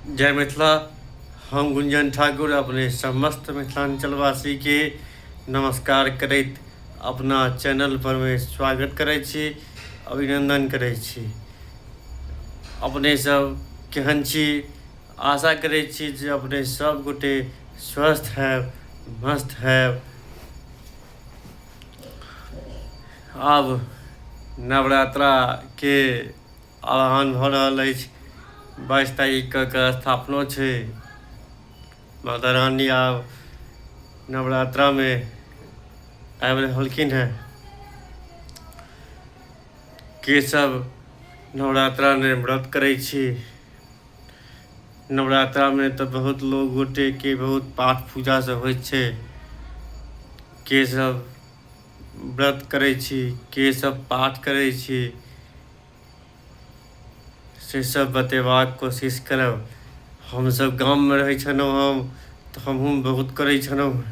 जय मिथिला। हम गुंजन ठाकुर अपने समस्त मिथिलांचलवासी के नमस्कार करैत अपना चैनल पर में स्वागत करै छी, अभिनंदन करै छी। अपने सब केहन छी? आशा करै छी जे अपने सब गोटे स्वस्थ है, मस्त है। अब नवरात्रा के आह्वान भ रहल अछि। 22 तारीख के स्थापना छै। माता रानी आब नवरात्रा में आबि रहलखिन हैं। के सब नवरात्रा में व्रत करै छी। नवरात्रा में तो बहुत लोग गोटे के बहुत पाठ पूजा सब होइ छै। के सब व्रत करै छी, के सब पाठ करै छी, से सब बतेबाक कोशिश करब। हम सब गाम में रहै छलहुँ हम तऽ हमहूँ बहुत करै छलहुँ,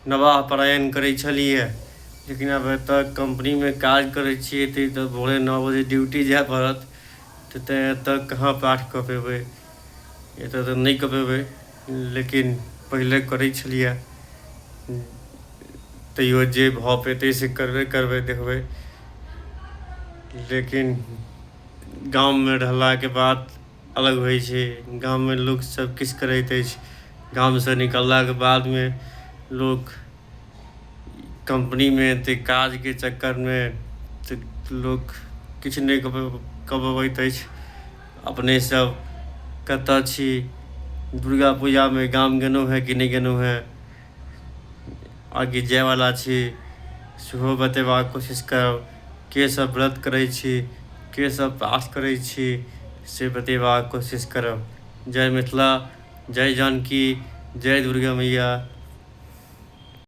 नवाह परायण करै छलिए। लेकिन अब एतऽ कंपनी में काज करै छियै तऽ भोरे 9 बजे ड्यूटी जाय पड़त, तऽ एतऽ कहाँ पाठ कऽ पेबै, एतऽ तऽ नहीं कऽ पेबै। लेकिन पहिले करै छलिए, तैयो जे भऽ पेतै से करबै देखबै। लेकिन गाँव में रहला के बाद अलग होइ छै। गाँव में लोग सब किछ करैत अछि। गाँव से निकलला के बाद में लोग कंपनी में ते काज के चक्कर में लोग किछ नहीं कऽ पबैत अछि। अपने सब कतऽ छी? दुर्गा पूजा में गाम गेलहुँ हैं कि नहीं गेलहुँ हैं? आगे जाय वाला छी, सेहो बतेबाक कोशिश करब। के सब व्रत करै छी, के सब पाठ करै छी, से बतेबाक कोशिश करब। जय मिथिला, जय जानकी, जय दुर्गा मैया।